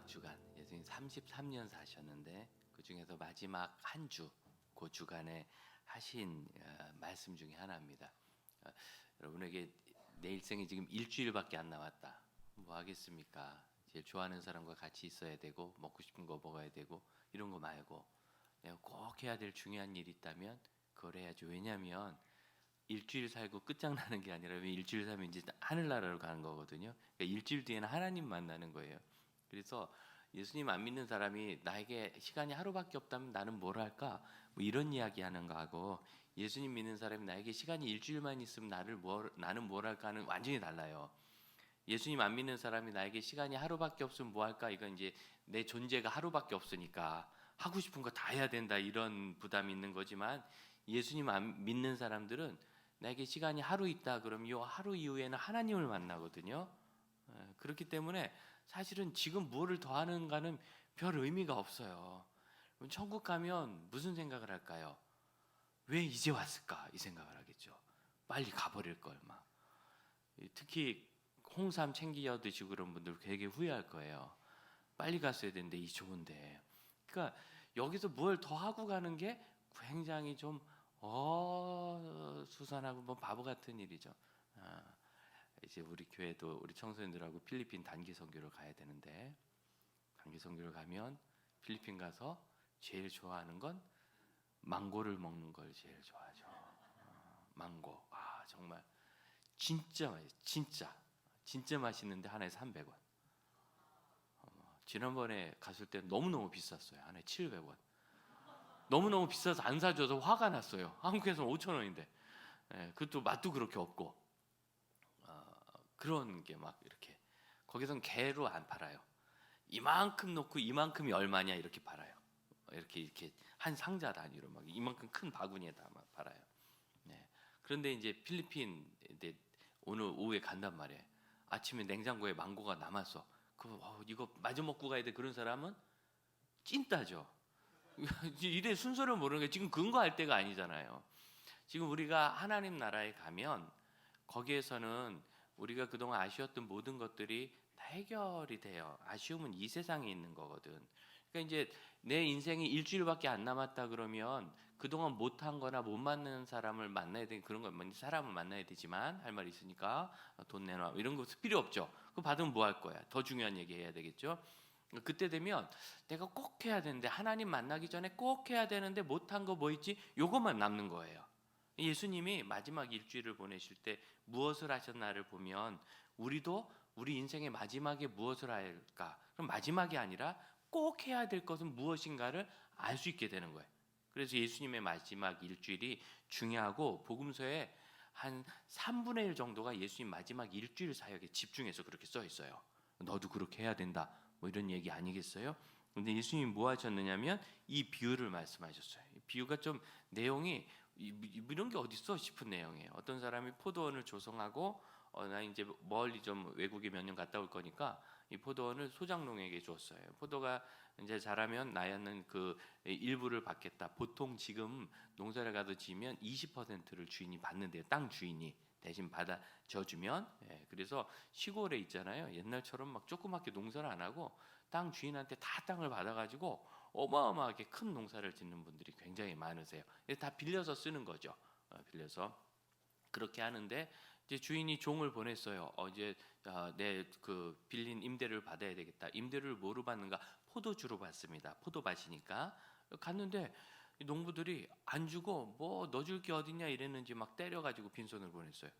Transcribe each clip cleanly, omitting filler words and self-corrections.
마지막 주간, 예수님 33년 사셨는데 그 중에서 마지막 한 주, 그 주간에 하신 말씀 중에 하나입니다. 여러분에게 내 일생이 지금 일주일밖에 안 남았다. 뭐 하겠습니까? 제일 좋아하는 사람과 같이 있어야 되고 먹고 싶은 거 먹어야 되고 이런 거 말고 내가 꼭 해야 될 중요한 일이 있다면 그걸 해야죠. 왜냐하면 일주일 살고 끝장나는 게 아니라 일주일 살면 이제 하늘나라로 가는 거거든요. 그러니까 일주일 뒤에는 하나님 만나는 거예요. 그래서 예수님 안 믿는 사람이 나에게 시간이 하루밖에 없다면 나는 뭘 할까? 뭐 이런 이야기 하는 거하고 예수님 믿는 사람이 나에게 시간이 일주일만 있으면 나는 뭘 할까는 완전히 달라요. 예수님 안 믿는 사람이 나에게 시간이 하루밖에 없으면 뭐 할까? 이건 이제 내 존재가 하루밖에 없으니까 하고 싶은 거 다 해야 된다 이런 부담이 있는 거지만 예수님 안 믿는 사람들은 나에게 시간이 하루 있다 그러면 이 하루 이후에는 하나님을 만나거든요. 그렇기 때문에 사실은 지금 뭐를 더 하는가는 별 의미가 없어요. 그럼 천국 가면 무슨 생각을 할까요? 왜 이제 왔을까? 이 생각을 하겠죠. 빨리 가버릴 걸 막. 특히 홍삼 챙겨 드시고 그런 분들 되게 후회할 거예요. 빨리 갔어야 되는데 이 좋은데. 그러니까 여기서 뭘 더 하고 가는 게 굉장히 좀 수산하고 뭐 바보 같은 일이죠. 이제 우리 교회도 우리 청소년들하고 필리핀 단기 선교를 가야 되는데 단기 선교를 가면 필리핀 가서 제일 좋아하는 건 망고를 먹는 걸 제일 좋아하죠. 망고. 정말 진짜 맛있어요. 진짜 맛있는데 하나에 300원. 지난번에 갔을 때 너무너무 비쌌어요. 하나에 700원. 너무너무 비싸서 안 사줘서 화가 났어요. 한국에서는 5,000원인데 그것도 맛도 그렇게 없고 그런 게 막 이렇게 거기선 개로 안 팔아요. 이만큼 놓고 이만큼이 얼마냐 이렇게 팔아요. 이렇게 한 상자 단위로 막 이만큼 큰 바구니에다 막 팔아요. 네. 그런데 이제 필리핀 오늘 오후에 간단 말이에요. 아침에 냉장고에 망고가 남았어. 이거 마저 먹고 가야 돼. 그런 사람은 찐따죠. 이래 순서를 모르는 게 지금 근거할 때가 아니잖아요. 지금 우리가 하나님 나라에 가면 거기에서는 우리가 그동안 아쉬웠던 모든 것들이 다 해결이 돼요. 아쉬움은 이 세상에 있는 거거든. 그러니까 이제 내 인생이 일주일밖에 안 남았다 그러면 그동안 못한 거나 못 만나는 사람을 만나야 되는 그런 거 사람을 만나야 되지만 할 말이 있으니까 돈 내놔 이런 거 필요 없죠. 그거 받으면 뭐 할 거야? 더 중요한 얘기 해야 되겠죠. 그때 되면 내가 꼭 해야 되는데 하나님 만나기 전에 꼭 해야 되는데 못한 거 뭐 있지? 요것만 남는 거예요. 예수님이 마지막 일주일을 보내실 때 무엇을 하셨나를 보면 우리도 우리 인생의 마지막에 무엇을 할까? 그럼 마지막이 아니라 꼭 해야 될 것은 무엇인가를 알 수 있게 되는 거예요. 그래서 예수님의 마지막 일주일이 중요하고 복음서에 한 3분의 1 정도가 예수님 마지막 일주일 사역에 집중해서 그렇게 써 있어요. 너도 그렇게 해야 된다. 뭐 이런 얘기 아니겠어요? 근데 예수님이 뭐 하셨느냐면 이 비유를 말씀하셨어요. 이 비유가 좀 내용이 이런 게 어딨어 싶은 내용이에요. 어떤 사람이 포도원을 조성하고 나 이제 멀리 좀 외국에 몇 년 갔다 올 거니까 이 포도원을 소장농에게 줬어요. 포도가 이제 자라면 나는 그 일부를 받겠다. 보통 지금 농사를 가도 지면 20%를 주인이 받는데요. 땅 주인이 대신 받아 져주면. 그래서 시골에 있잖아요. 옛날처럼 막 조그맣게 농사를 안 하고 땅 주인한테 다 땅을 받아가지고 어마어마하게 큰 농사를 짓는 분들이 굉장히 많으세요. 다 빌려서 쓰는 거죠. 빌려서 그렇게 하는데 이제 주인이 종을 보냈어요. 이제 내 그 빌린 임대료를 받아야 되겠다. 임대료를 뭐로 받는가? 포도주로 받습니다. 포도밭이니까 갔는데 농부들이 안 주고 뭐 너 줄 게 어딨냐 이랬는지 막 때려가지고 빈손으로 보냈어요.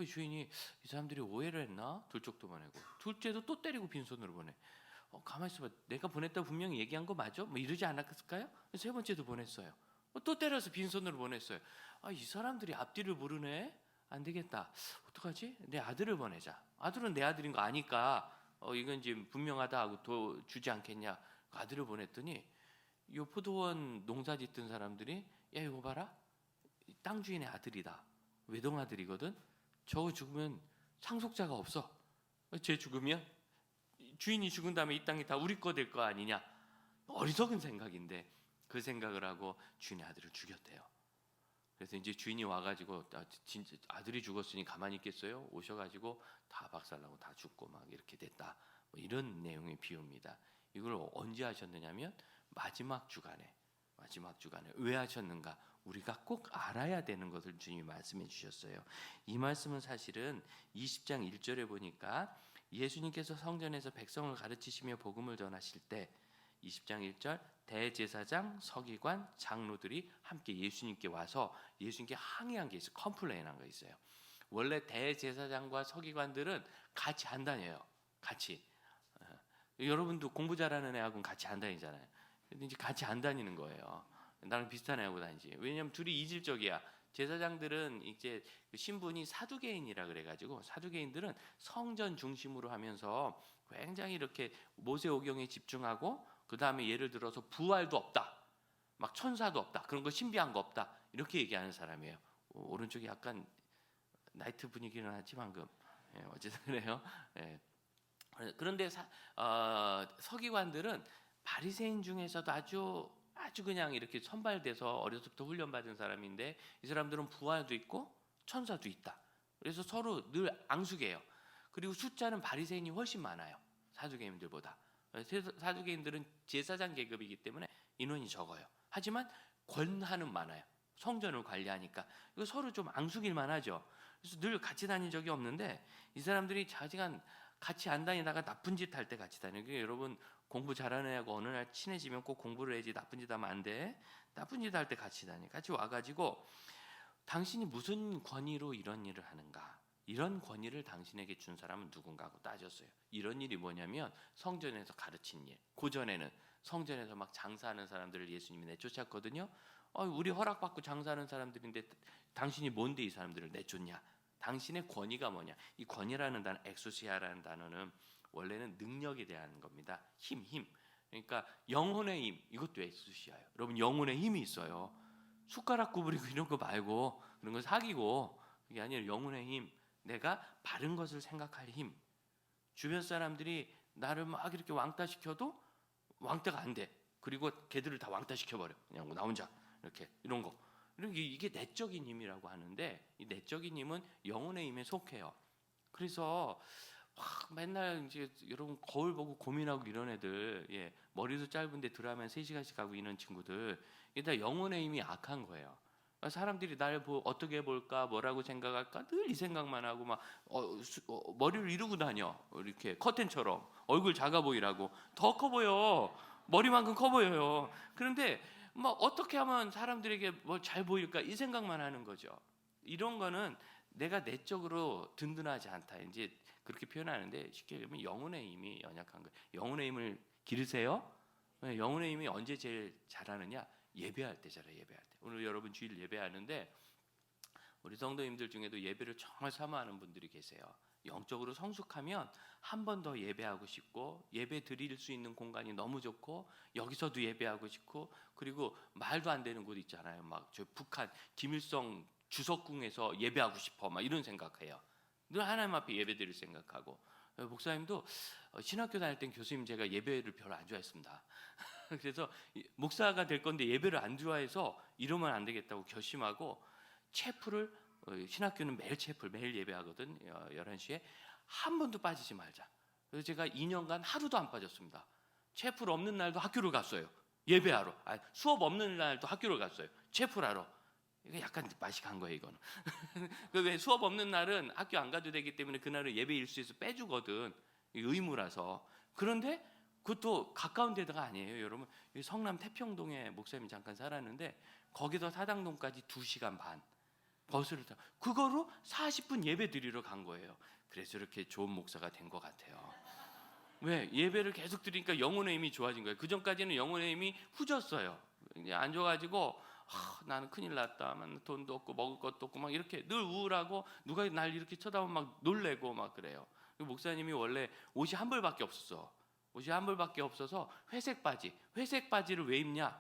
주인이 이 사람들이 오해를 했나? 둘 쪽도 보내고 둘째도 또 때리고 빈손으로 보내. 가만히 있어봐. 내가 보냈다고 분명히 얘기한 거 맞아? 뭐 이러지 않았을까요? 세 번째도 보냈어요. 또 때려서 빈손으로 보냈어요. 이 사람들이 앞뒤를 모르네. 안 되겠다. 어떡하지? 내 아들을 보내자. 아들은 내 아들인 거 아니까 이건 지금 분명하다 하고 주지 않겠냐. 아들을 보냈더니 이 포도원 농사 짓던 사람들이 야 이거 봐라. 땅 주인의 아들이다. 외동아들이거든. 저거 죽으면 상속자가 없어. 쟤 죽으면 주인이 죽은 다음에 이 땅이 다 우리 거 될 거 아니냐. 어리석은 생각인데 그 생각을 하고 주인의 아들을 죽였대요. 그래서 이제 주인이 와가지고 진짜 아들이 죽었으니 가만히 있겠어요? 오셔가지고 다 박살나고 다 죽고 막 이렇게 됐다. 뭐 이런 내용의 비유입니다. 이걸 언제 하셨느냐면 마지막 주간에 왜 하셨는가? 우리가 꼭 알아야 되는 것을 주님이 말씀해 주셨어요. 이 말씀은 사실은 20장 1절에 보니까 예수님께서 성전에서 백성을 가르치시며 복음을 전하실 때 20장 1절 대제사장, 서기관, 장로들이 함께 예수님께 와서 예수님께 항의한 게 있어요. 컴플레인한 거 있어요. 원래 대제사장과 서기관들은 같이 안 다녀요. 같이. 여러분도 공부 잘하는 애하고는 같이 안 다니잖아요. 근데 이제 같이 안 다니는 거예요. 나랑 비슷한 애하고 다니지. 왜냐면 둘이 이질적이야. 제사장들은 이제 신분이 사두개인이라 그래가지고 사두개인들은 성전 중심으로 하면서 굉장히 이렇게 모세오경에 집중하고 그 다음에 예를 들어서 부활도 없다, 막 천사도 없다, 그런 거 신비한 거 없다 이렇게 얘기하는 사람이에요. 오른쪽이 약간 나이트 분위기는 하지 방금. 어쨌든 그래요. 그런데 서기관들은 바리새인 중에서도 아주 그냥 이렇게 선발돼서 어려서부터 훈련받은 사람인데 이 사람들은 부활도 있고 천사도 있다. 그래서 서로 늘 앙숙해요. 그리고 숫자는 바리새인이 훨씬 많아요. 사두개인들보다. 사두개인들은 제사장 계급이기 때문에 인원이 적어요. 하지만 권한은 많아요. 성전을 관리하니까 이거 서로 좀 앙숙일만 하죠. 그래서 늘 같이 다닌 적이 없는데 이 사람들이 자지간 같이 안 다니다가 나쁜 짓 할 때 같이 다니는 게, 여러분 공부 잘하는 애하고 어느 날 친해지면 꼭 공부를 해야지 나쁜 짓 하면 안 돼. 나쁜 짓 할 때 같이 다니. 같이 와가지고 당신이 무슨 권위로 이런 일을 하는가? 이런 권위를 당신에게 준 사람은 누군가 하고 따졌어요. 이런 일이 뭐냐면 성전에서 가르친 일. 고전에는 성전에서 막 장사하는 사람들을 예수님이 내쫓았거든요. 우리 허락받고 장사하는 사람들인데 당신이 뭔데 이 사람들을 내쫓냐? 당신의 권위가 뭐냐? 이 권위라는 단어, 엑소시아라는 단어는 원래는 능력에 대한 겁니다. 힘. 그러니까 영혼의 힘, 이것도 엑소시아예요. 여러분 영혼의 힘이 있어요. 숟가락 구부리고 이런 거 말고 그런 거 사기고, 그게 아니라 영혼의 힘. 내가 바른 것을 생각할 힘. 주변 사람들이 나를 막 이렇게 왕따시켜도 왕따가 안 돼. 그리고 걔들을 다 왕따시켜버려. 그냥 나 혼자 이렇게 이런 거. 이게 내적인 힘이라고 하는데 이 내적인 힘은 영혼의 힘에 속해요. 그래서 맨날 이제 여러분 거울 보고 고민하고 이런 애들, 머리도 짧은데 드라마에 3시간씩 가고 이런 친구들, 이게 다 영혼의 힘이 악한 거예요. 사람들이 나를 어떻게 볼까, 뭐라고 생각할까, 늘 이 생각만 하고 막 머리를 이루고 다녀. 이렇게 커튼처럼 얼굴 작아 보이라고. 더 커 보여. 머리만큼 커 보여요. 그런데 뭐 어떻게 하면 사람들에게 뭘 잘 보일까 이 생각만 하는 거죠. 이런 거는 내가 내적으로 든든하지 않다, 이제 그렇게 표현하는데, 쉽게 얘기하면 영혼의 힘이 연약한 거예요. 영혼의 힘을 기르세요. 영혼의 힘이 언제 제일 잘하느냐? 예배할 때 잘해요. 예배할 때. 오늘 여러분 주일 예배하는데 우리 성도님들 중에도 예배를 정말 사모하는 분들이 계세요. 영적으로 성숙하면 한 번 더 예배하고 싶고, 예배 드릴 수 있는 공간이 너무 좋고, 여기서도 예배하고 싶고, 그리고 말도 안 되는 곳 있잖아요. 막 저 북한 김일성 주석궁에서 예배하고 싶어, 막 이런 생각해요. 늘 하나님 앞에 예배 드릴 생각하고. 목사님도 신학교 다닐 땐 교수님 제가 예배를 별로 안 좋아했습니다. 그래서 목사가 될 건데 예배를 안 좋아해서 이러면 안 되겠다고 결심하고, 체프를, 신학교는 매일 체프를 매일 예배하거든. 11시에 한 번도 빠지지 말자. 그래서 제가 2년간 하루도 안 빠졌습니다. 체프를 없는 날도 학교를 갔어요. 예배하러. 수업 없는 날도 학교를 갔어요. 체프를 하러. 이거 약간 맛이 간 거예요, 이거는. 왜 수업 없는 날은 학교 안 가도 되기 때문에 그날은 예배 일수에서 빼주거든. 의무라서. 그런데 그것도 가까운 데다가 아니에요, 여러분. 성남 태평동에 목사님이 잠깐 살았는데 거기서 사당동까지 2시간 반 버스를 타. 그거로 40분 예배 드리러 간 거예요. 그래서 이렇게 좋은 목사가 된 것 같아요. 왜? 예배를 계속 드리니까 영혼의 힘이 좋아진 거예요. 그 전까지는 영혼의 힘이 후졌어요. 이제 안 좋아가지고 나는 큰일 났다. 돈도 없고 먹을 것도 없고 막 이렇게 늘 우울하고, 누가 날 이렇게 쳐다보면 막 놀래고 막 그래요. 목사님이 원래 옷이 한 벌밖에 없었어. 옷이 한 벌밖에 없어서 회색 바지를 왜 입냐?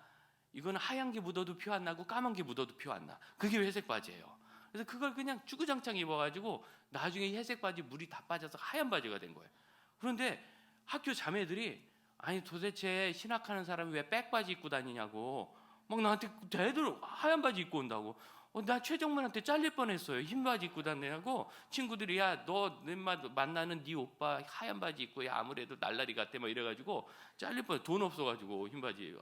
이거는 하얀 게 묻어도 피 안 나고 까만 게 묻어도 피 안 나. 그게 회색 바지예요. 그래서 그걸 그냥 주구장창 입어가지고 나중에 회색 바지 물이 다 빠져서 하얀 바지가 된 거예요. 그런데 학교 자매들이, 아니 도대체 신학하는 사람이 왜 백바지 입고 다니냐고 막 나한테 애들 하얀 바지 입고 온다고. 나 최정문한테 잘릴 뻔했어요. 흰 바지 입고 다니라고 친구들이 야 너 만나는 네 오빠 하얀 바지 입고 야 아무래도 날라리 같아 막 이래가지고 잘릴 뻔. 돈 없어가지고 흰 바지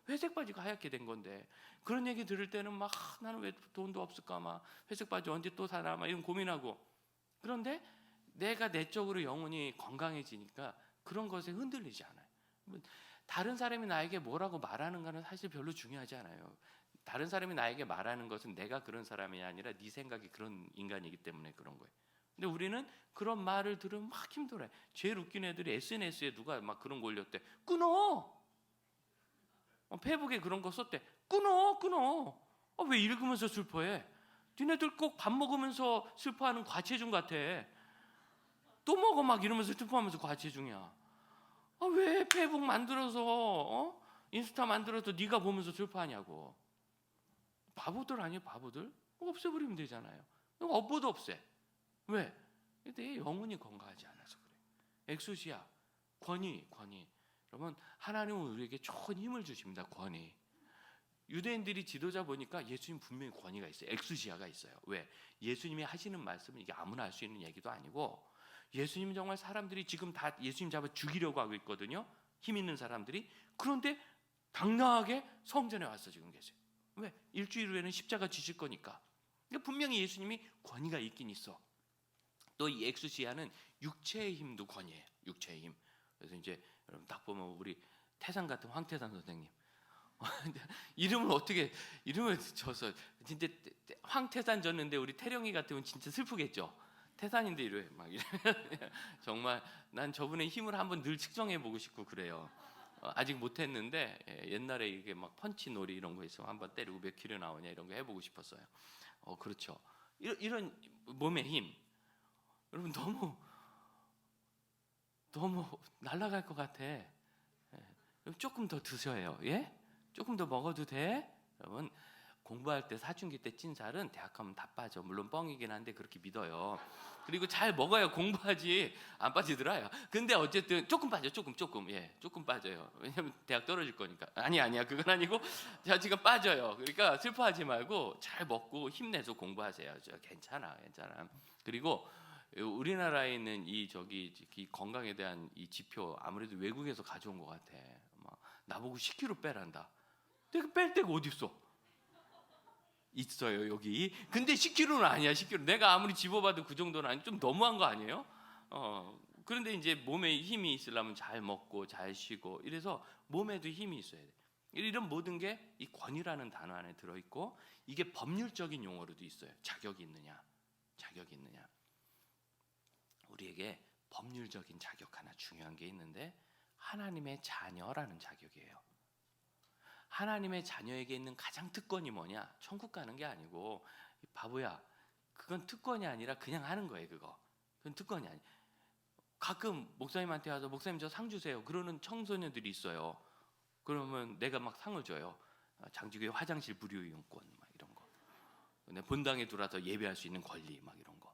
회색 바지가 하얗게 된 건데 그런 얘기 들을 때는 막 나는 왜 돈도 없을까 막 회색 바지 언제 또 사나 막 이런 고민하고. 그런데 내가 내적으로 영혼이 건강해지니까 그런 것에 흔들리지 않아요. 다른 사람이 나에게 뭐라고 말하는가는 사실 별로 중요하지 않아요. 다른 사람이 나에게 말하는 것은 내가 그런 사람이 아니라 네 생각이 그런 인간이기 때문에 그런 거예요. 근데 우리는 그런 말을 들으면 막 힘들어요. 제일 웃긴 애들이 SNS에 누가 막 그런 거 올렸대. 끊어. 페이북에 그런 거 썼대. 끊어. 왜 읽으면서 슬퍼해? 니네들 꼭 밥 먹으면서 슬퍼하는 과체중 같아. 또 먹어 막 이러면서 슬퍼하면서 과체중이야. 왜 페이북 만들어서 인스타 만들어서 네가 보면서 슬퍼하냐고. 바보들 아니에요, 바보들? 없애버리면 되잖아요. 업보도 없애. 왜? 내 영혼이 건강하지 않아서 그래. 엑소시아, 권위. 여러분, 하나님은 우리에게 좋은 힘을 주십니다. 권위. 유대인들이 지도자 보니까 예수님 분명히 권위가 있어요. 엑수시아가 있어요. 왜? 예수님이 하시는 말씀은 이게 아무나 할 수 있는 얘기도 아니고 예수님 정말 사람들이 지금 다 예수님 잡아 죽이려고 하고 있거든요. 힘 있는 사람들이. 그런데 당당하게 성전에 와서 지금 계세요. 왜? 일주일 후에는 십자가 지실 거니까. 그러니까 분명히 예수님이 권위가 있긴 있어. 또 이 엑수시아는 육체의 힘도 권위예요. 육체의 힘. 그래서 이제 여러분 딱 보면 우리 태산 같은 황태산 선생님 이름을 져서 진짜 황태산 졌는데 우리 태령이 같으면 진짜 슬프겠죠. 태산인데 이래 막 이래. 정말 난 저분의 힘을 한번 늘 측정해 보고 싶고 그래요. 아직 못했는데 옛날에 이게 막 펀치 놀이 이런 거 있으면 한번 때리고 몇 킬로 나오냐 이런 거 해보고 싶었어요. 그렇죠. 이런 몸의 힘, 여러분 너무 날아갈 것 같아. 조금 더 드셔요. 예? 조금 더 먹어도 돼? 여러분 공부할 때 사춘기 때 찐 살은 대학 가면 다 빠져. 물론 뻥이긴 한데 그렇게 믿어요. 그리고 잘 먹어야 공부하지 안 빠지더라요. 근데 어쨌든 조금 빠져. 조금 빠져요. 왜냐면 대학 떨어질 거니까. 아니야 그건 아니고 자 지금 빠져요. 그러니까 슬퍼하지 말고 잘 먹고 힘내서 공부하세요. 괜찮아. 그리고 우리나라에 있는 이 건강에 대한 이 지표 아무래도 외국에서 가져온 것 같아. 막 나보고 10kg 빼란다. 내가 뺄 데가 어디 있어? 있어요 여기. 근데 10kg는 아니야. 10kg. 내가 아무리 집어봐도 그 정도는 아니. 좀 너무한 거 아니에요? 그런데 이제 몸에 힘이 있으려면 잘 먹고 잘 쉬고 이래서 몸에도 힘이 있어야 돼. 이런 모든 게 이 권위라는 단어 안에 들어 있고 이게 법률적인 용어로도 있어요. 자격이 있느냐. 우리에게 법률적인 자격 하나 중요한 게 있는데 하나님의 자녀라는 자격이에요. 하나님의 자녀에게 있는 가장 특권이 뭐냐? 천국 가는 게 아니고 바보야. 그건 특권이 아니라 그냥 하는 거예요. 그건 특권이 아니. 가끔 목사님한테 와서 목사님 저 상 주세요. 그러는 청소년들이 있어요. 그러면 내가 막 상을 줘요. 장지교회 화장실 무료 이용권 막 이런 거. 본당에 들어와서 예배할 수 있는 권리 막 이런 거.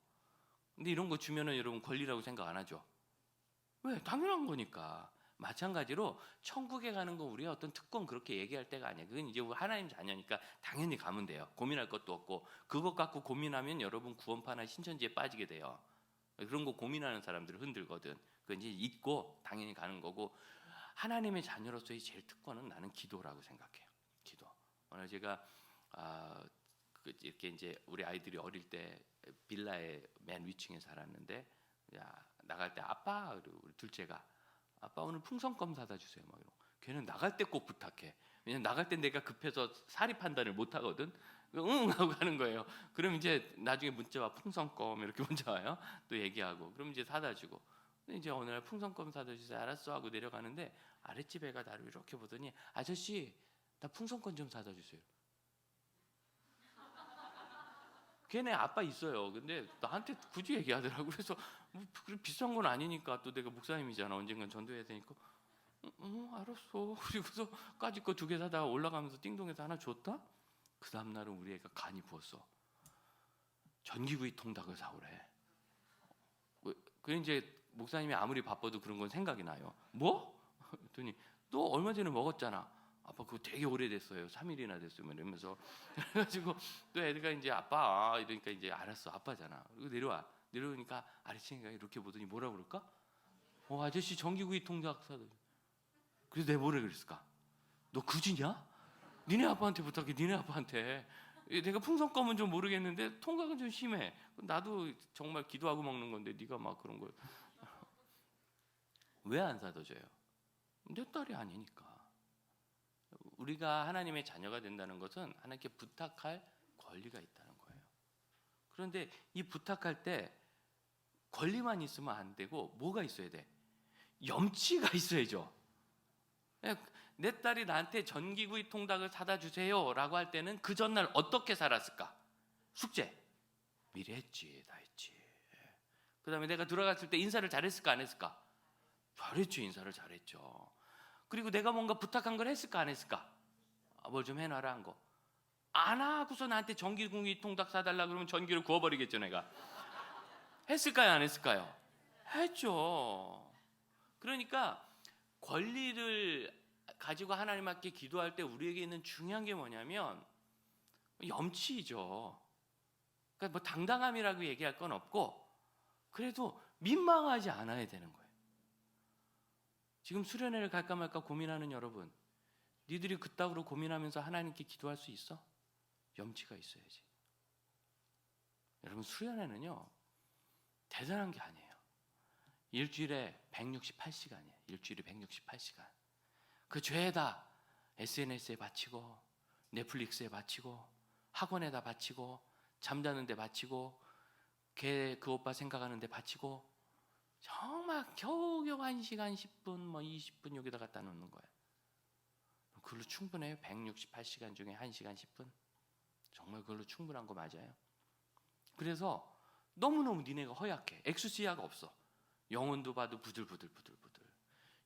근데 이런 거 주면은 여러분 권리라고 생각 안 하죠? 왜? 당연한 거니까. 마찬가지로 천국에 가는 건 우리가 어떤 특권 그렇게 얘기할 때가 아니에요. 그건 이제 하나님 자녀니까 당연히 가면 돼요. 고민할 것도 없고 그것 갖고 고민하면 여러분 구원파나 신천지에 빠지게 돼요. 그런 거 고민하는 사람들은 흔들거든. 그건 이제 잊고 당연히 가는 거고 하나님의 자녀로서의 제일 특권은 나는 기도라고 생각해요. 기도. 오늘 제가 이렇게 이제 우리 아이들이 어릴 때 빌라의 맨 위층에 살았는데 나갈 때 아빠 그리고 우리 둘째가 아빠 오늘 풍선껌 사다 주세요. 막 이러고. 걔는 나갈 때 꼭 부탁해. 왜냐면 나갈 때 내가 급해서 사리 판단을 못 하거든. 응 하고 가는 거예요. 그럼 이제 나중에 문자 와 풍선껌 이렇게 문자 와요. 또 얘기하고. 그럼 이제 사다 주고. 근데 이제 어느 날 풍선껌 사다 주세요. 알았어 하고 내려가는데 아랫집 애가 나를 이렇게 보더니 아저씨 나 풍선껌 좀 사다 주세요. 걔네 아빠 있어요. 근데 나한테 굳이 얘기하더라고. 그래서 뭐 비싼 건 아니니까 또 내가 목사님이잖아. 언젠간 전도해야 되니까. 알았어. 그리고서 까짓 거 2개 사다가 올라가면서 띵동에서 하나 줬다. 그 다음 날은 우리 애가 간이 부었어. 전기구이 통닭을 사오래. 그래 이제 목사님이 아무리 바빠도 그런 건 생각이 나요. 뭐? 그랬더니 너 얼마 전에 먹었잖아. 아빠 그거 되게 오래됐어요. 3일이나 됐어요. 이러면서 그래가지고 또 애가 이제 아빠 이러니까 이제 알았어. 아빠잖아. 그리고 내려오니까 아래층이가 이렇게 보더니 뭐라 그럴까? 아저씨 전기구이 통닭 사다. 그래서 내가 뭐라 그랬을까? 너 그지냐? 니네 아빠한테 부탁해. 니네 아빠한테. 내가 풍선껌은 좀 모르겠는데 통닭은 좀 심해. 나도 정말 기도하고 먹는 건데 네가 막 그런 걸 왜 안 사다 줘요? 내 딸이 아니니까. 우리가 하나님의 자녀가 된다는 것은 하나님께 부탁할 권리가 있다는 거예요. 그런데 이 부탁할 때 권리만 있으면 안 되고 뭐가 있어야 돼? 염치가 있어야죠. 내 딸이 나한테 전기구이 통닭을 사다 주세요 라고 할 때는 그 전날 어떻게 살았을까? 숙제 미리 했지. 다 했지. 그 다음에 내가 들어갔을 때 인사를 잘했을까 안 했을까? 잘했죠. 인사를 잘했죠. 그리고 내가 뭔가 부탁한 걸 했을까 안 했을까? 뭘 좀 해놔라 한 거. 안 하고서 나한테 전기구이 통닭 사달라 그러면 전기를 구워버리겠죠. 내가 했을까요 안 했을까요? 했죠. 그러니까 권리를 가지고 하나님 앞에 기도할 때 우리에게 있는 중요한 게 뭐냐면 염치이죠. 그러니까 뭐 당당함이라고 얘기할 건 없고 그래도 민망하지 않아야 되는 거예요. 지금 수련회를 갈까 말까 고민하는 여러분, 니들이 그따구로 고민하면서 하나님께 기도할 수 있어? 염치가 있어야지. 여러분 수련회는요 대단한 게 아니에요. 일주일에 168시간이에요. 일주일에 168시간. 그 죄에다 SNS에 바치고 넷플릭스에 바치고 학원에다 바치고 잠자는 데 바치고 걔 그 오빠 생각하는 데 바치고 정말 겨우겨우 1시간 10분 뭐 20분 여기다 갖다 놓는 거예요. 그걸로 충분해요? 168시간 중에 1시간 10분? 정말 그걸로 충분한 거 맞아요? 그래서 너무너무 니네가 허약해. 엑수시아가 없어. 영혼도 봐도 부들부들.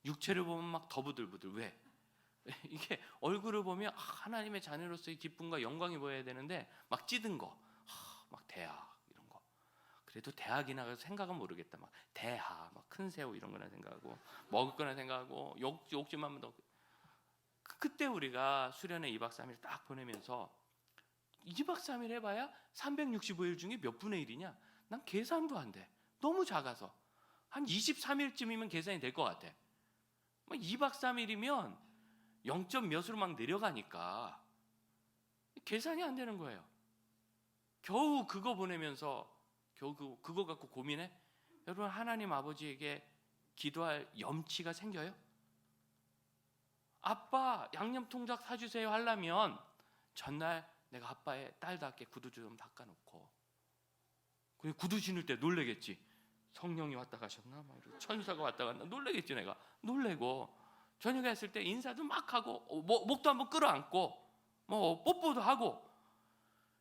육체를 보면 막 더 부들부들. 왜? 이게 얼굴을 보면 하나님의 자녀로서의 기쁨과 영광이 보여야 되는데 막 찌든 거, 막 대학 이런 거. 그래도 대학이나 생각은 모르겠다. 막 대하, 막 큰 새우 이런 거나 생각하고 먹을 거나 생각하고 욕심하면 더. 그때 우리가 수련회 2박 3일 딱 보내면서 2박 3일 해봐야 365일 중에 몇 분의 1이냐? 난 계산도 안 돼. 너무 작아서. 한 23일쯤이면 계산이 될 것 같아. 2박 3일이면 0점 몇으로 막 내려가니까 계산이 안 되는 거예요. 겨우 그거 보내면서 겨우 그거 갖고 고민해? 여러분 하나님 아버지에게 기도할 염치가 생겨요? 아빠 양념통닭 사주세요 하려면 전날 내가 아빠의 딸답게 구두 좀 닦아놓고 그냥 구두 신을 때 놀래겠지. 성령이 왔다 가셨나? 막 천사가 왔다 갔나? 놀래겠지. 내가 놀래고 저녁에 했을 때 인사도 막 하고 목도 한번 끌어안고 뭐 뽀뽀도 하고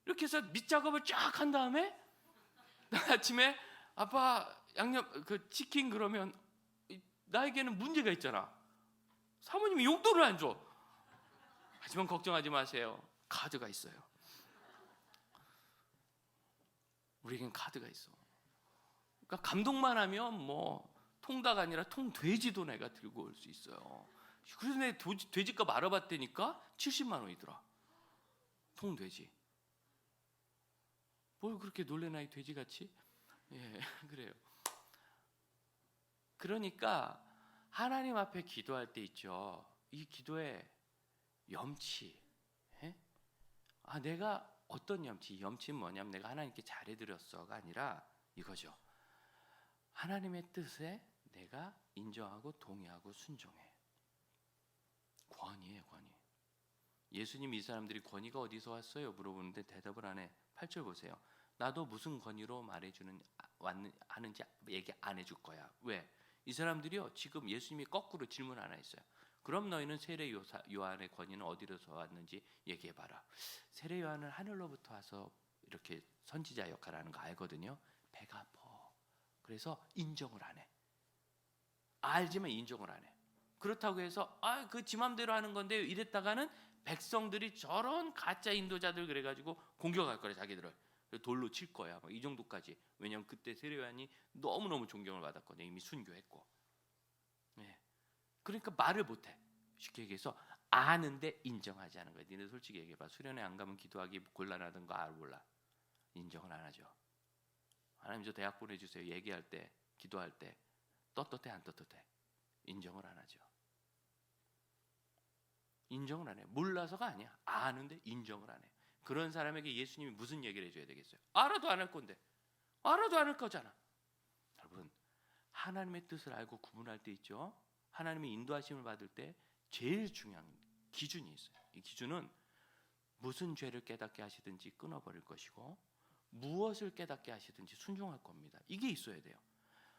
이렇게 해서 밑작업을 쫙 한 다음에 아침에 아빠 양념 그 치킨 그러면 나에게는 문제가 있잖아. 사모님이 용돈을 안 줘. 하지만 걱정하지 마세요. 카드가 있어요. 우리에겐 카드가 있어. 그러니까 감동만 하면 뭐 통닭 아니라 통돼지도 내가 들고 올 수 있어요. 그래서 내 돼지값 알아봤다니까 70만 원이더라. 통돼지. 뭘 그렇게 놀래나 이 돼지같이? 예, 그래요. 그러니까 하나님 앞에 기도할 때 있죠. 이 기도의 염치. 예? 내가 어떤 염치? 염치는 뭐냐면 내가 하나님께 잘해드렸어가 아니라 이거죠. 하나님의 뜻에 내가 인정하고 동의하고 순종해. 권위예요, 권위. 예수님 이 사람들이 권위가 어디서 왔어요? 물어보는데 대답을 안 해. 8절 보세요. 나도 무슨 권위로 하는지 얘기 안 해줄 거야. 왜? 이 사람들이요 지금 예수님이 거꾸로 질문 하나 했어요. 그럼 너희는 세례 요한의 권위는 어디로서 왔는지 얘기해봐라. 세례 요한은 하늘로부터 와서 이렇게 선지자 역할을 하는 거 알거든요. 배가 아파. 그래서 인정을 안 해. 알지만 인정을 안 해. 그렇다고 해서 그 지 맘대로 하는 건데 이랬다가는 백성들이 저런 가짜 인도자들 그래가지고 공격할 거래. 자기들을 돌로 칠 거야. 이 정도까지. 왜냐하면 그때 세례 요한이 너무너무 존경을 받았거든요. 이미 순교했고. 네. 그러니까 말을 못해. 쉽게 얘기해서 아는데 인정하지 않은 거예요. 니네 솔직히 얘기해봐. 수련회 안 가면 기도하기 곤란하던 거 알아 몰라? 인정을 안 하죠. 하나님 저 대학 보내주세요. 얘기할 때, 기도할 때 떳떳해 안 떳떳해? 인정을 안 하죠. 인정을 안 해요. 몰라서가 아니야. 아는데 인정을 안 해요. 그런 사람에게 예수님이 무슨 얘기를 해줘야 되겠어요? 알아도 안 할 건데. 알아도 안 할 거잖아. 여러분, 하나님의 뜻을 알고 구분할 때 있죠. 하나님의 인도하심을 받을 때 제일 중요한 기준이 있어요. 이 기준은 무슨 죄를 깨닫게 하시든지 끊어버릴 것이고 무엇을 깨닫게 하시든지 순종할 겁니다. 이게 있어야 돼요.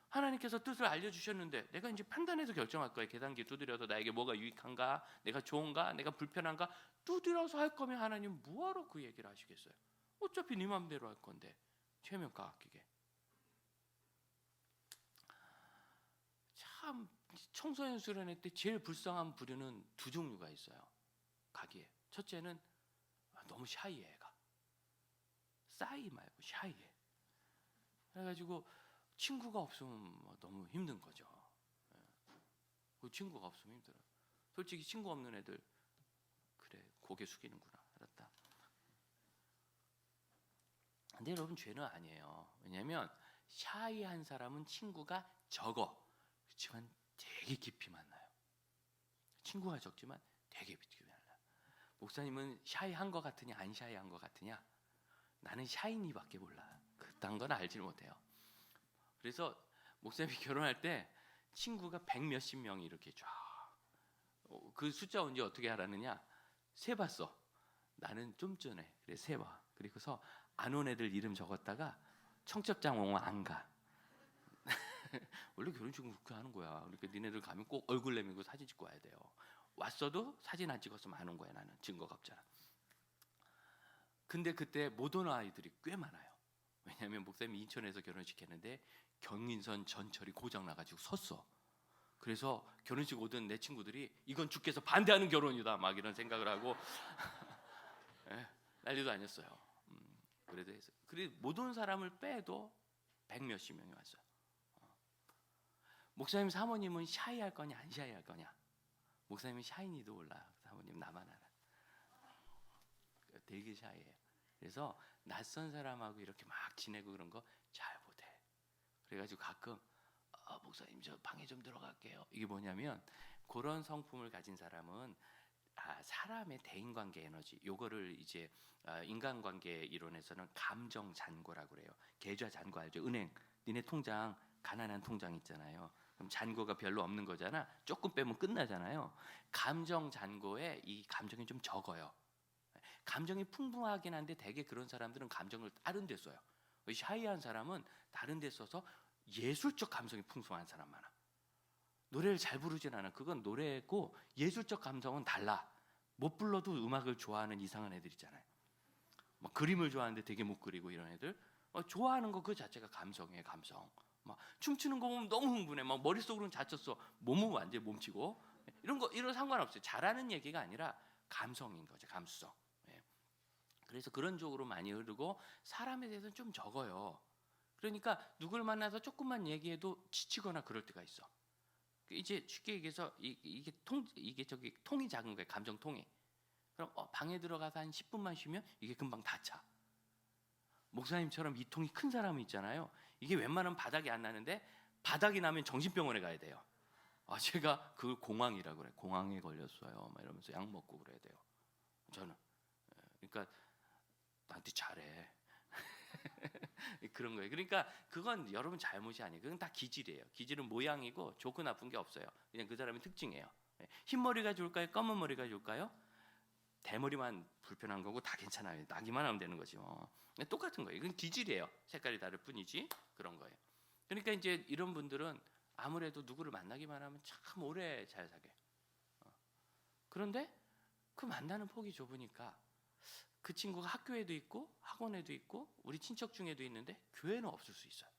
하나님께서 뜻을 알려주셨는데 내가 이제 판단해서 결정할 거예요. 계단기 두드려서 나에게 뭐가 유익한가, 내가 좋은가, 내가 불편한가 두드려서 할 거면 하나님 뭐하러 그 얘기를 하시겠어요? 어차피 네 맘대로 할 건데 최면가 아끼게. 참 청소년 수련회 때 제일 불쌍한 부류는 두 종류가 있어요. 가기에 첫째는 너무 샤이해 애가. 싸이 말고 샤이해. 그래가지고 친구가 없으면 너무 힘든 거죠. 그 친구가 없으면 힘들어. 솔직히 친구 없는 애들 그래 고개 숙이는구나. 알았다. 근데 여러분 죄는 아니에요. 왜냐하면 샤이한 사람은 친구가 적어. 그렇지만 되게 깊이 만나요. 친구가 적지만 되게 깊이 만나요. 목사님은 샤이한 것 같으냐 안 샤이한 것 같으냐? 나는 샤이니밖에 몰라. 그딴 건 알지 못해요. 그래서 목사님이 결혼할 때 친구가 100 몇십 명이 이렇게 쫙. 그 숫자 언제 어떻게 하라느냐? 세봤어. 나는 좀 전에 그래 세봐. 그리고서 안 온 애들 이름 적었다가 청첩장 오면 안 가. 원래 결혼식은 그렇게 하는 거야. 그러니까 니네들 가면 꼭 얼굴 내밀고 사진 찍고 와야 돼요. 왔어도 사진 안 찍었으면 안 온 거야. 나는 증거가 없잖아. 근데 그때 못 오는 아이들이 꽤 많아요. 왜냐하면 목사님이 인천에서 결혼식 했는데 경인선 전철이 고장 나가지고 섰어. 그래서 결혼식 오던 내 친구들이 이건 주께서 반대하는 결혼이다 막 이런 생각을 하고 네, 난리도 아니었어요. 그래도 해서 그래 못 온 사람을 빼도 100 몇십 명이 왔어요. 목사님 사모님은 샤이할 거냐 안 샤이할 거냐? 목사님은 샤이니도 몰라. 사모님 나만 알아. 되게 샤이해요. 그래서 낯선 사람하고 이렇게 막 지내고 그런 거 잘 못해. 그래가지고 가끔 목사님 저 방에 좀 들어갈게요. 이게 뭐냐면 그런 성품을 가진 사람은 사람의 대인관계 에너지 요거를 이제 인간관계 이론에서는 감정 잔고라고 그래요. 계좌 잔고 알죠? 은행 니네 통장 가난한 통장 있잖아요. 그럼 잔고가 별로 없는 거잖아. 조금 빼면 끝나잖아요. 감정 잔고에 이 감정이 좀 적어요. 감정이 풍부하긴 한데 대개 그런 사람들은 감정을 다른 데 써요. 샤이한 사람은 다른 데 써서 예술적 감성이 풍성한 사람 많아. 노래를 잘 부르진 않아. 그건 노래고 예술적 감성은 달라. 못 불러도 음악을 좋아하는 이상한 애들 있잖아요. 막 그림을 좋아하는데 되게 못 그리고 이런 애들 좋아하는 거 그 자체가 감성이에요. 감성. 막 춤추는 거 보면 너무 흥분해. 막 머릿속으로는 자췄어. 몸은 완전히 몸치고 이런 상관없어요. 잘하는 얘기가 아니라 감성인 거죠. 감수성. 그래서 그런 쪽으로 많이 흐르고 사람에 대해서는 좀 적어요. 그러니까 누굴 만나서 조금만 얘기해도 지치거나 그럴 때가 있어. 이제 쉽게 얘기해서 이게 통이 작은 거예요. 감정통이. 그럼 방에 들어가서 한 10분만 쉬면 이게 금방 다 차. 목사님처럼 이 통이 큰 사람이 있잖아요. 이게 웬만하면 바닥이 안 나는데 바닥이 나면 정신병원에 가야 돼요. 제가 그걸 공황이라고 그래요. 공황에 걸렸어요. 막 이러면서 약 먹고 그래야 돼요. 저는. 그러니까 나한테 잘해. 그런 거예요. 그러니까 그건 여러분 잘못이 아니에요. 그건 다 기질이에요. 기질은 모양이고 좋고 나쁜 게 없어요. 그냥 그 사람의 특징이에요. 흰 머리가 좋을까요? 검은 머리가 좋을까요? 대머리만 불편한 거고 다 괜찮아요. 나기만 하면 되는 거지 뭐. 똑같은 거예요. 이건 기질이에요. 색깔이 다를 뿐이지 그런 거예요. 그러니까 이제 이런 분들은 아무래도 누구를 만나기만 하면 참 오래 잘 사귀어요. 그런데 그 만나는 폭이 좁으니까 그 친구가 학교에도 있고 학원에도 있고 우리 친척 중에도 있는데 교회는 없을 수 있어요.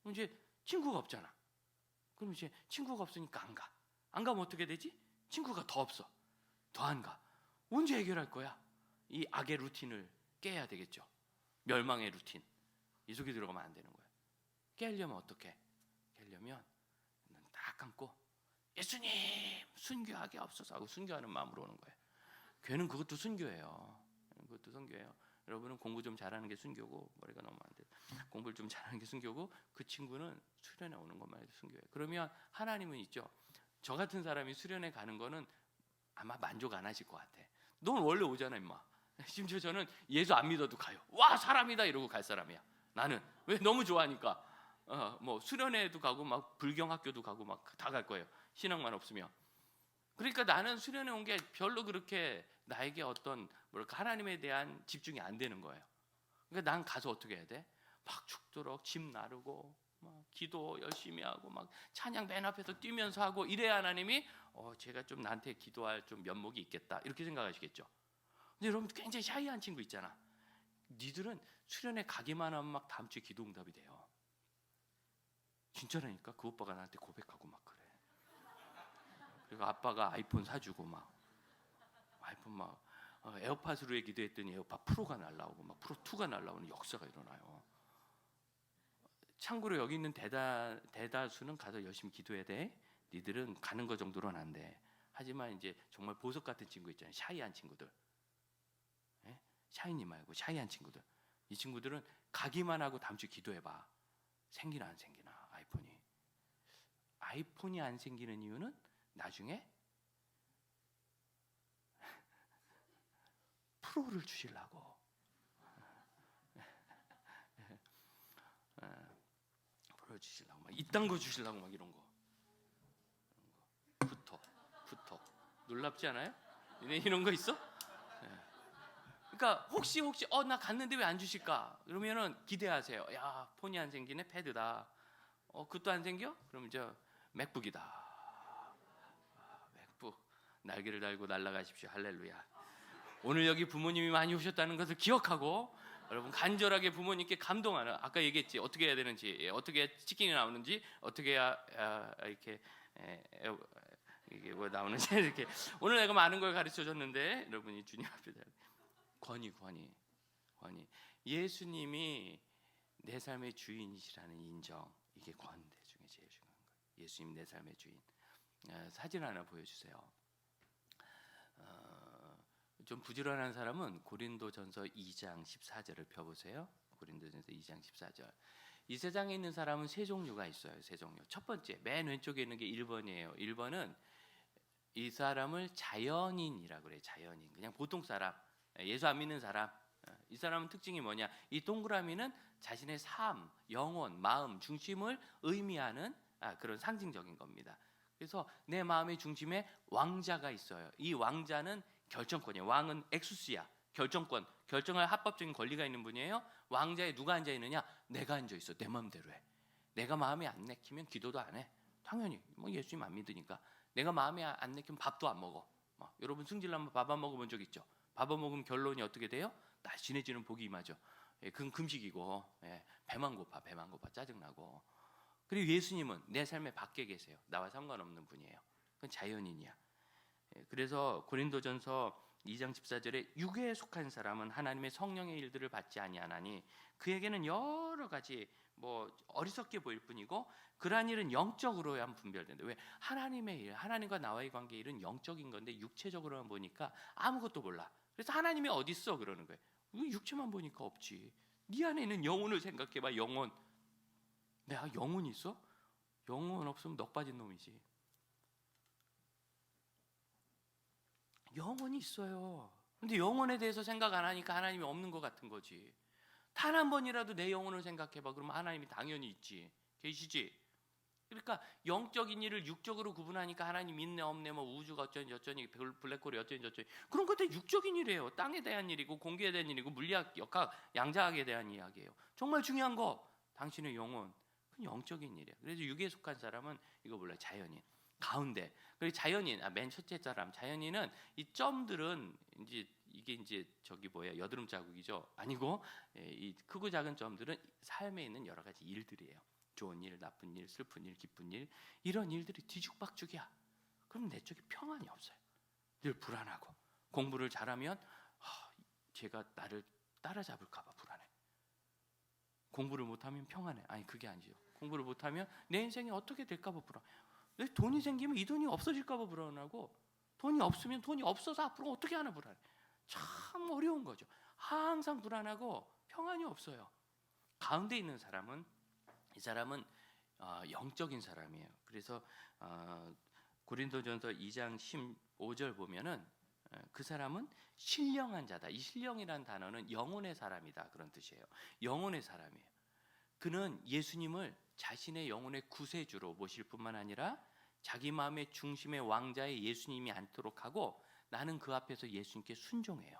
그럼 이제 친구가 없잖아. 그럼 이제 친구가 없으니까 안 가. 안 가면 어떻게 되지? 친구가 더 없어. 더 안 가. 언제 해결할 거야? 이 악의 루틴을 깨야 되겠죠. 멸망의 루틴. 이 속에 들어가면 안 되는 거예요. 깨려면 어떻게? 깨려면 눈 딱 감고 예수님 순교하게 없어서 하고 순교하는 마음으로 오는 거예요. 교회는 그것도 순교예요. 그것도 순교예요. 여러분은 공부 좀 잘하는 게 순교고, 머리가 너무 안 돼. 공부를 좀 잘하는 게 순교고, 그 친구는 수련회 오는 것만 해도 순교예요. 그러면 하나님은 있죠. 저 같은 사람이 수련회 가는 거는 아마 만족 안 하실 것 같아. 넌 원래 오잖아 임마. 심지어 저는 예수 안 믿어도 가요. 와 사람이다 이러고 갈 사람이야. 나는 왜 너무 좋아하니까. 뭐 수련회도 가고 막 불경학교도 가고 막 다 갈 거예요. 신앙만 없으면. 그러니까 나는 수련회 온 게 별로 그렇게 나에게 어떤 뭐랄까 하나님에 대한 집중이 안 되는 거예요. 그러니까 난 가서 어떻게 해야 돼? 막 죽도록 집 나르고 막 기도 열심히 하고 막 찬양 맨 앞에서 뛰면서 하고 이래야 하나님이 제가 좀 나한테 기도할 좀 면목이 있겠다 이렇게 생각하시겠죠. 근데 여러분 굉장히 샤이한 친구 있잖아. 니들은 수련회 가기만 하면 막 다음 주에 기도 응답이 돼요. 진짜라니까. 그 오빠가 나한테 고백하고 막 그래. 그리고 아빠가 아이폰 사주고 막 아이폰 막 에어팟으로 기도했더니 에어팟 프로가 날라오고 막 프로 2가 날라오는 역사가 일어나요. 참고로 여기 있는 대다수는 가서 열심히 기도해야 돼. 니들은 가는 거 정도로는 안 돼. 하지만 이제 정말 보석 같은 친구 있잖아요. 샤이한 친구들. 예? 샤이니 말고 샤이한 친구들. 이 친구들은 가기만 하고 다음 주 기도해봐. 생기나 안 생기나 아이폰이 안 생기는 이유는 나중에 프로를 주시려고. 프로 주시려고 막 이딴 거 주시려고 막 이런 거. 붙어. 놀랍지 않아요? 이런 거 있어? 그러니까 혹시 나 갔는데 왜 안 주실까? 그러면은 기대하세요. 야 폰이 안 생기네. 패드다. 그것도 안 생겨? 그럼 저 맥북이다. 맥북 날개를 달고 날아가십시오. 할렐루야. 오늘 여기 부모님이 많이 오셨다는 것을 기억하고 여러분 간절하게 부모님께 감동하는, 아까 얘기했지 어떻게 해야 되는지, 어떻게 치킨이 나오는지, 어떻게 해야 이렇게 이게 뭐 나오는지 이렇게 오늘 내가 많은 걸 가르쳐 줬는데 여러분이 주님 앞에 권위 예수님이 내 삶의 주인이시라는 인정, 이게 권대 중에 제일 중요한 거예요. 예수님 내 삶의 주인. 사진 하나 보여주세요. 좀 부지런한 사람은 고린도전서 2장 14절을 펴보세요. 고린도전서 2장 14절. 이 세상에 있는 사람은 세 종류가 있어요. 세 종류. 첫 번째 맨 왼쪽에 있는 게 1번이에요. 1번은 이 사람을 자연인이라고 그래요. 자연인. 그냥 보통 사람. 예수 안 믿는 사람. 이 사람은 특징이 뭐냐? 이 동그라미는 자신의 삶, 영혼, 마음, 중심을 의미하는 그런 상징적인 겁니다. 그래서 내 마음의 중심에 왕자가 있어요. 이 왕자는 결정권이에요. 왕은 엑수스야. 결정권, 결정할 합법적인 권리가 있는 분이에요. 왕자에 누가 앉아 있느냐? 내가 앉아 있어. 내 마음대로 해. 내가 마음에 안 내키면 기도도 안 해. 당연히 뭐 예수님 안 믿으니까. 내가 마음에 안 내키면 밥도 안 먹어. 여러분 승질나면 밥 안 먹어본 적 있죠? 밥 안 먹으면 결론이 어떻게 돼요? 날씬해지는 복이 임하죠. 그건 금식이고, 배만 고파 짜증나고. 그리고 예수님은 내 삶의 밖에 계세요. 나와 상관없는 분이에요. 그건 자연인이야. 그래서 고린도전서 2장 14절에 육에 속한 사람은 하나님의 성령의 일들을 받지 아니하나니 그에게는 여러 가지 뭐 어리석게 보일 뿐이고 그러한 일은 영적으로만 분별된다. 왜? 하나님의 일, 하나님과 나와의 관계 일은 영적인 건데 육체적으로만 보니까 아무것도 몰라. 그래서 하나님이 어디 있어 그러는 거예요. 육체만 보니까 없지. 네 안에 있는 영혼을 생각해봐. 영혼. 내가 영혼이 있어? 영혼 없으면 넋 빠진 놈이지. 영혼이 있어요. 근데 영혼에 대해서 생각 안 하니까 하나님이 없는 것 같은 거지. 단 한 번이라도 내 영혼을 생각해봐. 그러면 하나님이 당연히 있지. 계시지. 그러니까 영적인 일을 육적으로 구분하니까 하나님 있네 없네 뭐 우주가 어쩌니 저쩌니 블랙홀이 어쩌니 저쩌니 그런 것도 육적인 일이에요. 땅에 대한 일이고 공기에 대한 일이고 물리학, 역학, 양자학에 대한 이야기예요. 정말 중요한 거 당신의 영혼 그건 영적인 일이야. 그래서 육에 속한 사람은 이거 몰라요. 자연인. 가운데 그리고 자연인 맨 첫째 사람 자연인은 이 점들은 이게 이제 저기 뭐야 여드름 자국이죠. 아니고 이 크고 작은 점들은 삶에 있는 여러 가지 일들이에요. 좋은 일, 나쁜 일, 슬픈 일, 기쁜 일 이런 일들이 뒤죽박죽이야. 그럼 내 쪽에 평안이 없어요. 늘 불안하고 공부를 잘하면 제가 나를 따라잡을까 봐 불안해. 공부를 못하면 평안해. 아니 그게 아니죠. 공부를 못하면 내 인생이 어떻게 될까 봐 불안해. 내 돈이 생기면 이 돈이 없어질까 봐 불안하고, 돈이 없으면 돈이 없어서 앞으로 어떻게 하나 불안해. 참 어려운 거죠. 항상 불안하고 평안이 없어요. 가운데 있는 사람은, 이 사람은 영적인 사람이에요. 그래서 고린도전서 2장 15절 보면은 그 사람은 신령한 자다. 이 신령이라는 단어는 영혼의 사람이다, 그런 뜻이에요. 영혼의 사람이에요. 그는 예수님을 자신의 영혼의 구세주로 모실 뿐만 아니라 자기 마음의 중심의 왕자에 예수님이 앉도록 하고, 나는 그 앞에서 예수님께 순종해요.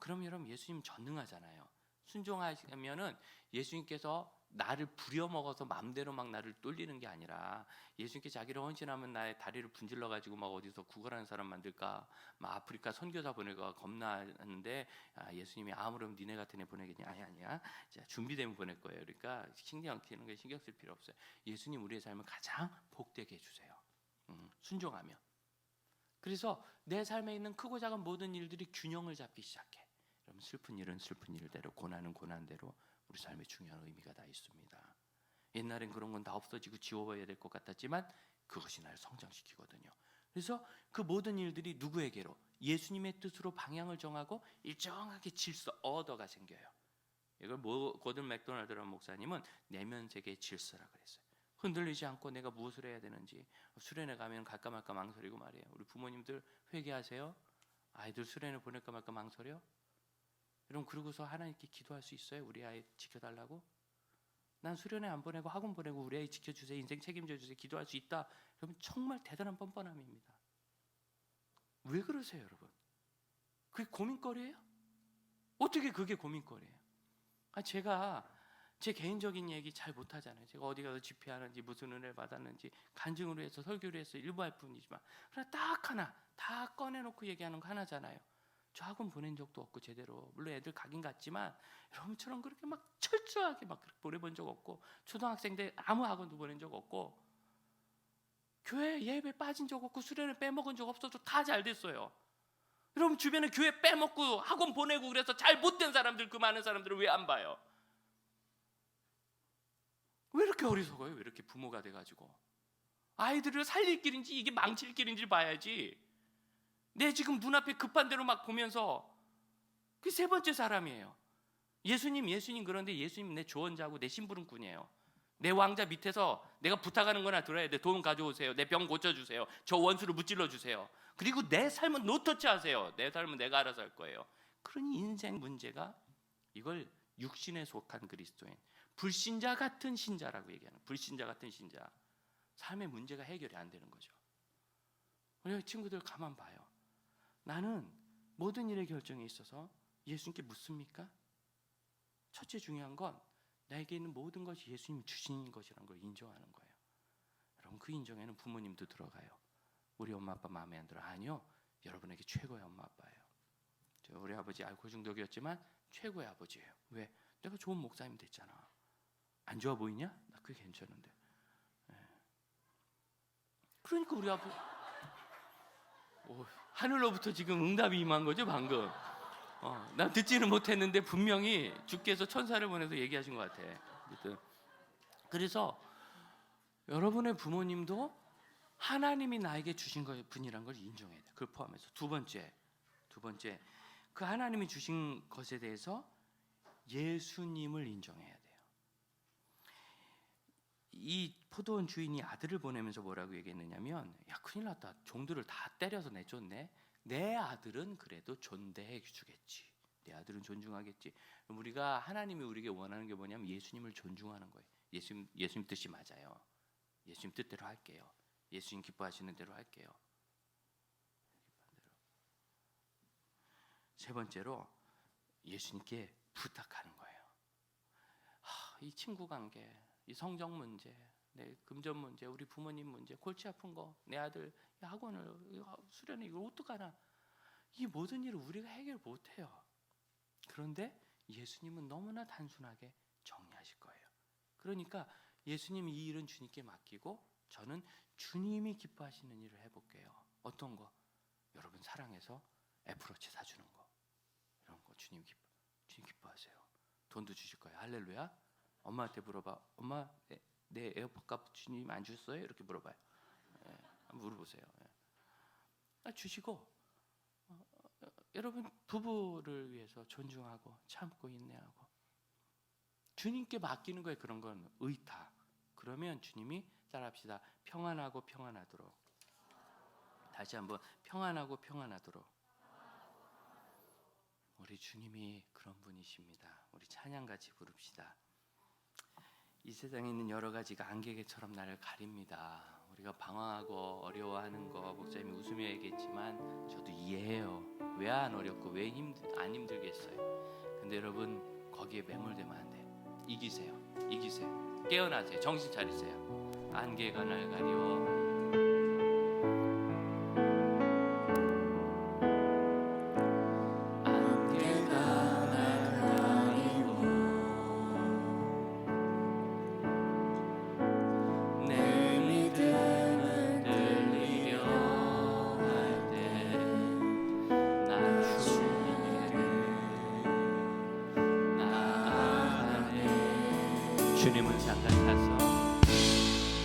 그럼 여러분, 예수님 전능하잖아요. 순종하시면은 예수님께서 나를 부려먹어서 마음대로 막 나를 뚫리는 게 아니라, 예수님께 자기를 헌신하면 나의 다리를 분질러 가지고 막 어디서 구걸하는 사람 만들까, 막 아프리카 선교사 보내가 겁나는데, 예수님이 아무렴 니네 같은 애 보내겠냐? 아니야. 자, 준비되면 보낼 거예요. 그러니까 신경 쓰는 게 신경 쓸 필요 없어요. 예수님 우리의 삶을 가장 복되게 해주세요. 순종하면. 그래서 내 삶에 있는 크고 작은 모든 일들이 균형을 잡기 시작해. 그럼 슬픈 일은 슬픈 일대로, 고난은 고난대로 우리 삶에 중요한 의미가 다 있습니다. 옛날엔 그런 건 다 없어지고 지워버려야 될 것 같았지만 그것이 나를 성장시키거든요. 그래서 그 모든 일들이 누구에게로? 예수님의 뜻으로 방향을 정하고 일정하게 질서, 어더가 생겨요. 이걸 고든 맥도날드라는 목사님은 내면 세계의 질서라 그랬어요. 흔들리지 않고 내가 무엇을 해야 되는지, 수련회 가면 갈까 말까 망설이고 말이에요. 우리 부모님들 회개하세요. 아이들 수련회 보낼까 말까 망설여? 여러분, 그러고서 하나님께 기도할 수 있어요? 우리 아이 지켜달라고? 난 수련회 안 보내고 학원 보내고 우리 아이 지켜주세요, 인생 책임져 주세요, 기도할 수 있다. 그러면 정말 대단한 뻔뻔함입니다. 왜 그러세요, 여러분? 그게 고민거리예요? 어떻게 그게 고민거리예요? 제가 제 개인적인 얘기 잘 못하잖아요. 제가 어디 가서 집회하는지, 무슨 은혜를 받았는지, 간증으로 해서 설교를 해서 일부 할 뿐이지만, 그러나 딱 하나 다 꺼내놓고 얘기하는 거 하나잖아요. 저 학원 보낸 적도 없고 제대로, 물론 애들 가긴 갔지만 여러분처럼 그렇게 막 철저하게 막 그렇게 보내본 적 없고, 초등학생 때 아무 학원도 보낸 적 없고, 교회 예배 빠진 적 없고, 수련회 빼먹은 적 없어도 다 잘 됐어요. 여러분 주변에 교회 빼먹고 학원 보내고 그래서 잘 못된 사람들, 그 많은 사람들을 왜 안 봐요? 왜 이렇게 어리석어요? 왜 이렇게 부모가 돼가지고 아이들을 살릴 길인지 이게 망칠 길인지 봐야지. 내 지금 눈앞에 급한 대로 막 보면서, 그 세 번째 사람이에요. 예수님. 그런데 예수님 내 조언자고 내 심부름꾼이에요. 내 왕자 밑에서 내가 부탁하는 거나 들어야 돼. 돈 가져오세요. 내 병 고쳐주세요. 저 원수를 무찔러 주세요. 그리고 내 삶은 노터치 하세요. 내 삶은 내가 알아서 할 거예요. 그러니 인생 문제가, 이걸 육신에 속한 그리스도인, 불신자 같은 신자라고 얘기하는, 불신자 같은 신자, 삶의 문제가 해결이 안 되는 거죠. 우리 친구들 가만 봐요. 나는 모든 일의 결정에 있어서 예수님께 묻습니까? 첫째 중요한 건 나에게 있는 모든 것이 예수님이 주신 것이라는 걸 인정하는 거예요. 여러분, 그 인정에는 부모님도 들어가요. 우리 엄마 아빠 마음에 안 들어? 아니요, 여러분에게 최고의 엄마 아빠예요. 우리 아버지 알코올 중독이었지만 최고의 아버지예요. 왜? 내가 좋은 목사님 됐잖아. 안 좋아 보이냐? 나 그게 괜찮은데. 그러니까 우리 아버지, 하늘로부터 지금 응답이 임한 거죠 방금. 난 듣지는 못했는데 분명히 주께서 천사를 보내서 얘기하신 것 같아. 그래서 여러분의 부모님도 하나님이 나에게 주신 분이란 걸 인정해야 돼. 그걸 포함해서 두 번째, 그 하나님이 주신 것에 대해서 예수님을 인정해야 돼요. 이 포도원 주인이 아들을 보내면서 뭐라고 얘기했느냐면, 야, 큰일 났다. 종들을 다 때려서 내쫓네. 내 아들은 그래도 존대해 주겠지. 내 아들은 존중하겠지. 우리가, 하나님이 우리에게 원하는 게 뭐냐면 예수님을 존중하는 거예요. 예수님 뜻이 맞아요. 예수님 뜻대로 할게요. 예수님 기뻐하시는 대로 할게요. 세 번째로 예수님께 부탁하는 거예요. 이 친구 관계, 이 성적 문제, 내 금전 문제, 우리 부모님 문제, 골치 아픈 거, 내 아들 학원을, 수련회 이걸 어떡하나, 이 모든 일을 우리가 해결 못해요. 그런데 예수님은 너무나 단순하게 정리하실 거예요. 그러니까 예수님 이 일은 주님께 맡기고 저는 주님이 기뻐하시는 일을 해볼게요. 어떤 거? 여러분 사랑해서 애플워치 사주는 거, 이런 거 주님 기뻐하세요. 돈도 주실 거예요. 할렐루야. 엄마한테 물어봐. 엄마, 내 에어팟 값 주님 안 줬어요? 이렇게 물어봐요. 한번 물어보세요. 주시고 여러분 부부를 위해서 존중하고 참고 인내하고 주님께 맡기는 거예요. 그런 건 의탁. 그러면 주님이 따라합시다. 평안하고 평안하도록. 다시 한번 평안하고 평안하도록. 우리 주님이 그런 분이십니다. 우리 찬양 같이 부릅시다. 이 세상에 있는 여러 가지가 안개처럼 나를 가립니다. 우리가 방황하고 어려워하는 거 목사님이 웃으며 얘기했지만 저도 이해해요. 왜 안 어렵고 왜 안 힘들겠어요. 근데 여러분 거기에 매몰되면 안 돼요. 이기세요. 깨어나세요. 정신 차리세요. 안개가 날 가리워. 주님은 생각하소.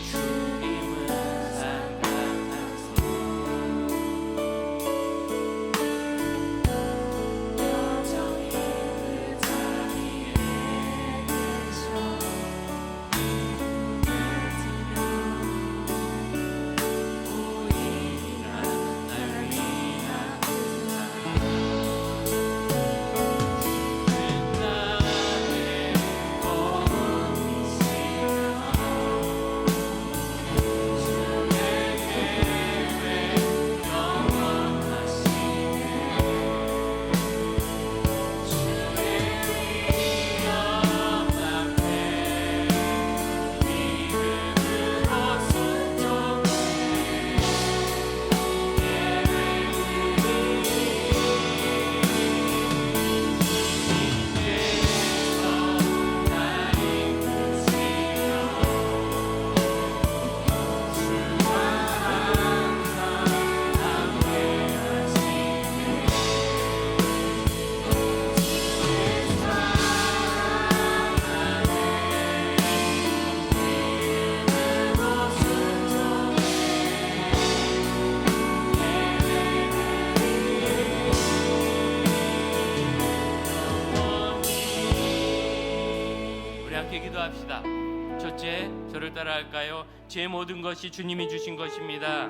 주님은 생각하소. 여전히 그 자리에 계셔. 보이리라 날 위한 기도합시다. 첫째, 저를 따라할까요? 제 모든 것이 주님이 주신 것입니다.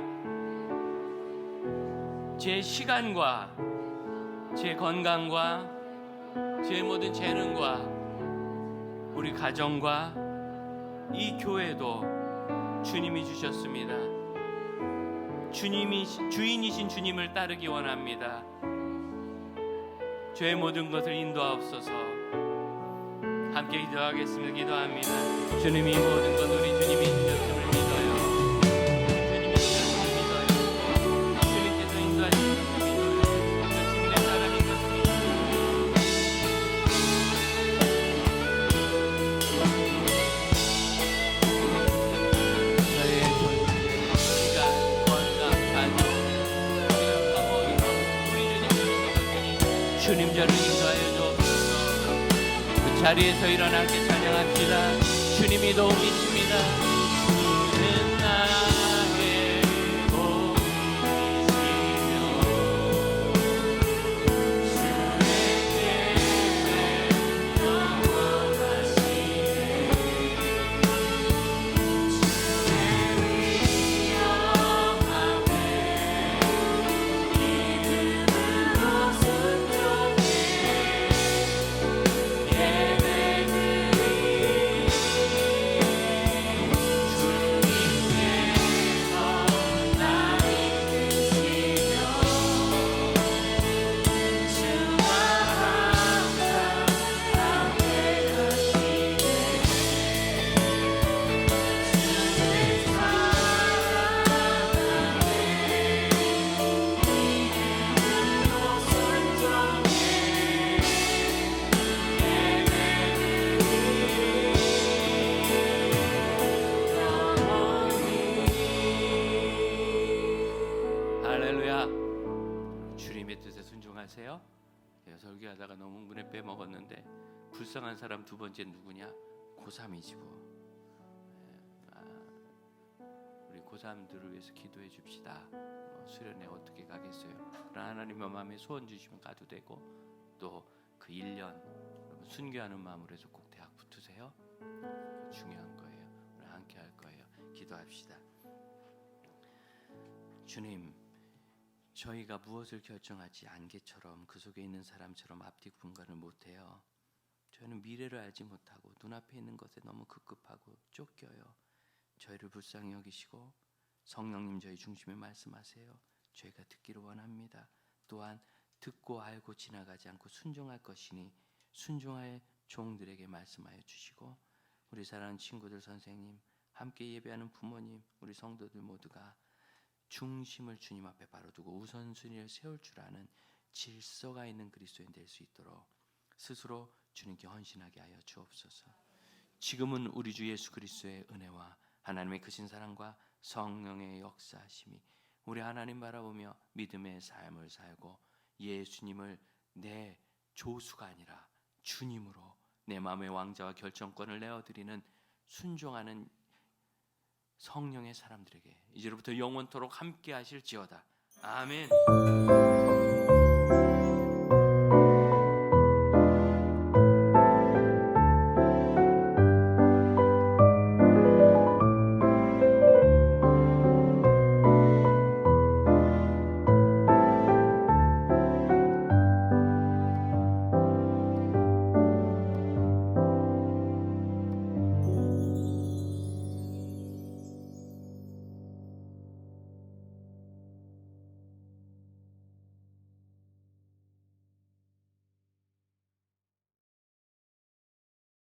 제 시간과 제 건강과 제 모든 재능과 우리 가정과 이 교회도 주님이 주셨습니다. 주인이신 주님을 따르기 원합니다. 죄의 모든 것을 인도하옵소서. 함께 기도하겠습니다. 기도합니다. 주님이 모든 것 우리 주님이 주셨음을 믿어요. 주님이 주셨음을 믿어요. 주님께서 인도하신 것을 믿어요. 저 주님의 사람인 것을 믿어요. 저의 존재, 시간, 건강, 가정, 우리가 파먹이고 우리 주님 주신 것들이 주님 저를 인도하여 주옵소서. 자리에서 일어나 함께 찬양합시다. 주님이 도움이십니다. 주는 나의 도움이시며 주의 계획 영원하시네. 주의 위엄 앞에 믿음으로 순종해. 순종하세요. 제가 설교하다가 너무 문에 빼먹었는데 불쌍한 사람 두 번째 누구냐? 고3이지 뭐. 우리 고3들을 위해서 기도해 줍시다. 수련회 어떻게 가겠어요? 그러나 하나님의 마음에 소원 주시면 가도 되고, 또 그 1년 순교하는 마음으로 해서 꼭 대학 붙으세요. 중요한 거예요. 우리 함께 할 거예요. 기도합시다. 주님, 저희가 무엇을 결정하지 안개처럼 그 속에 있는 사람처럼 앞뒤 분간을 못해요. 저희는 미래를 알지 못하고 눈앞에 있는 것에 너무 급급하고 쫓겨요. 저희를 불쌍히 여기시고 성령님 저희 중심에 말씀하세요. 저희가 듣기를 원합니다. 또한 듣고 알고 지나가지 않고 순종할 것이니 순종할 종들에게 말씀하여 주시고, 우리 사랑하는 친구들, 선생님, 함께 예배하는 부모님, 우리 성도들 모두가 중심을 주님 앞에 바로 두고 우선순위를 세울 줄 아는 질서가 있는 그리스도인 될 수 있도록 스스로 주님께 헌신하게 하여 주옵소서. 지금은 우리 주 예수 그리스도의 은혜와 하나님의 크신 사랑과 성령의 역사하심이 우리 하나님 바라보며 믿음의 삶을 살고 예수님을 내 조수가 아니라 주님으로 내 마음의 왕자와 결정권을 내어드리는 순종하는 성령의 사람들에게 이제로부터 영원토록 함께 하실지어다. 아멘.